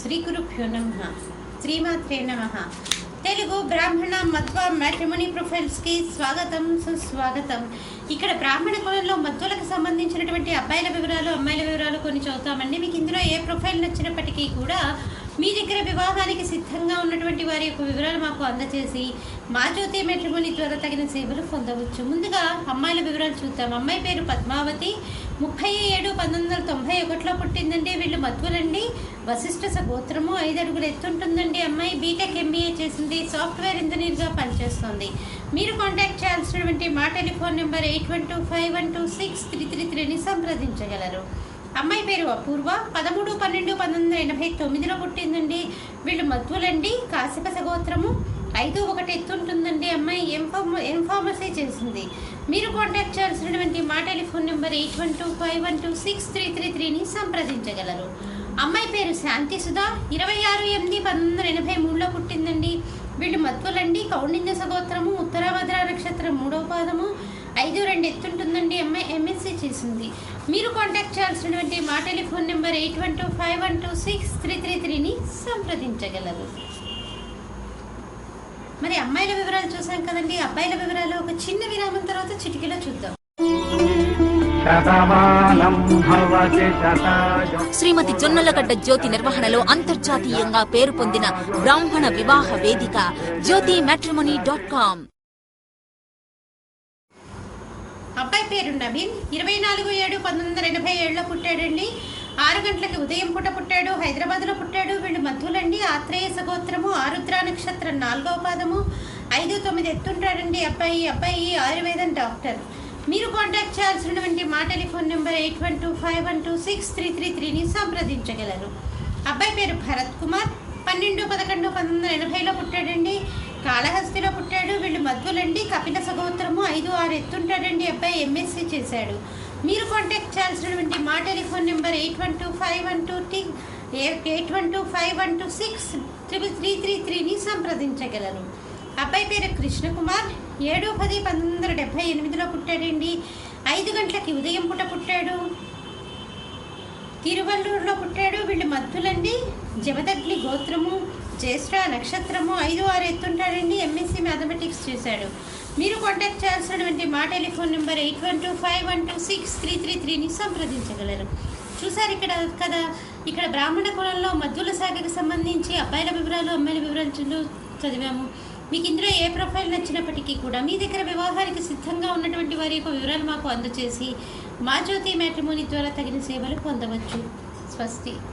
శ్రీ గురుభ్యో నమః. శ్రీమాత్రే నమః. తెలుగు బ్రాహ్మణ మధ్వ మ్యాట్రిమోనీ ప్రొఫైల్స్కి స్వాగతం, సుస్వాగతం. ఇక్కడ బ్రాహ్మణ కులంలో మధ్వలకు సంబంధించినటువంటి అబ్బాయిల వివరాలు, అమ్మాయిల వివరాలు కొన్ని చదువుతామండి. మీకు ఇందులో ఏ ప్రొఫైల్ నచ్చినప్పటికీ కూడా మీ దగ్గర వివాహానికి సిద్ధంగా ఉన్నటువంటి వారి యొక్క వివరాలు మాకు అందజేసి మా జ్యోతి మ్యాట్రిమోనీ ద్వారా తగిన సేవలు పొందవచ్చు. ముందుగా అమ్మాయిల వివరాలు చూద్దాం. అమ్మాయి పేరు పద్మావతి, 37/1991 పుట్టిందండి. వీళ్ళు మధ్వులండి. వశిష్ఠ సగోత్రము, 5 అడుగులు ఎత్తుంటుందండి. అమ్మాయి బీటెక్ ఎంబీఏ చేసింది, సాఫ్ట్వేర్ ఇంజనీర్గా పనిచేస్తుంది. మీరు కాంటాక్ట్ చేయాల్సినటువంటి మా టెలిఫోన్ నెంబర్ 8125126333ని సంప్రదించగలరు. అమ్మాయి పేరు అపూర్వ, 13/12/1989 పుట్టిందండి. వీళ్ళు మధ్వులండి. కాశ్యప సగోత్రము, 5'1" ఎత్తుంటుందండి. అమ్మాయి ఎంఫార్మసీ చేసింది. మీరు కాంటాక్ట్ చేయాల్సినటువంటి మా టెలిఫోన్ నెంబర్ 8125126333ని సంప్రదించగలరు. అమ్మాయి పేరు శాంతి సుధా, 26/8/1983 పుట్టిందండి. వీళ్ళు మధ్వులండి. కౌండిన్య సగోత్రము, ఉత్తరాభద్ర నక్షత్రం 3వ పాదము, 5'2" ఎత్తుంటుందండి. అమ్మాయి ఎంఎస్సీ చేసింది. మీరు కాంటాక్ట్ చేయాల్సినటువంటి మా టెలిఫోన్ నెంబర్ 8125126333ని సంప్రదించగలరు. మరి అమ్మాయిల వివరాలు చూసాం కదండి. అబ్బాయిల వివరాలు ఒక చిన్న విరామం తర్వాత చిటికలో చూద్దాం. శ్రీమతి జొన్నలగడ్డ జ్యోతి నిర్వహణలో అంతర్జాతీయంగా పేరు పొందిన బ్రాహ్మణ వివాహ వేదిక jyotimatrimony.com. అబ్బాయి పేరు నవీన్, 24/7/1987 పుట్టాడండి. 6 గంటలకి ఉదయం పూట పుట్టాడు. హైదరాబాద్లో పుట్టాడు. వీళ్ళు మధ్వులండి. ఆత్రేయ సగోత్రము, ఆరుద్ర నక్షత్రం 4వ పాదము, 5'9" ఎత్తుంటాడండి. అబ్బాయి ఆయుర్వేదం డాక్టర్. మీరు కాంటాక్ట్ చేయాల్సినటువంటి మా టెలిఫోన్ నెంబర్ 8125126333ని సంప్రదించగలరు. అబ్బాయి పేరు భరత్ కుమార్, 12/11/1980 పుట్టాడండి. కాళహస్తిలో పుట్టాడు. వీళ్ళు మధ్వులండి. కపిల సగోత్రము, 5'6" ఎత్తుంటాడండి. అబ్బాయి ఎంఎస్సీ చేశాడు. మీరు కాంటాక్ట్ చేయాల్సినటువంటి మా టెలిఫోన్ నెంబర్ 8125126333ని సంప్రదించగలరు. అబ్బాయి పేరు కృష్ణకుమార్, 7/10/1978 పుట్టాడండి. 5 గంటలకి ఉదయం పూట పుట్టాడు. తిరువల్లూరులో పుట్టాడు. వీళ్ళు మధ్వులండి. జమదగ్ని గోత్రము, జ్యేష్ఠ నక్షత్రము, 5'6" ఎత్తుంటాడండి. ఎంఎస్సీ మ్యాథమెటిక్స్ చేశాడు. మీరు కాంటాక్ట్ చేయాల్సినటువంటి మా టెలిఫోన్ నెంబర్ 8125126333ని సంప్రదించగలరు. చూసారు కదా, ఇక్కడ బ్రాహ్మణ కులంలో మధ్వుల శాఖకు సంబంధించి అబ్బాయిల వివరాలు, అమ్మాయిల వివరాలు చదివాము. మీకు ఇందులో ఏ ప్రొఫైల్ నచ్చినప్పటికీ కూడా మీ దగ్గర వివాహానికి సిద్ధంగా ఉన్నటువంటి వారి యొక్క వివరాలు మాకు అందజేసి మా జ్యోతి మ్యాట్రిమోనీ ద్వారా తగిన సేవలు పొందవచ్చు. స్వస్తి.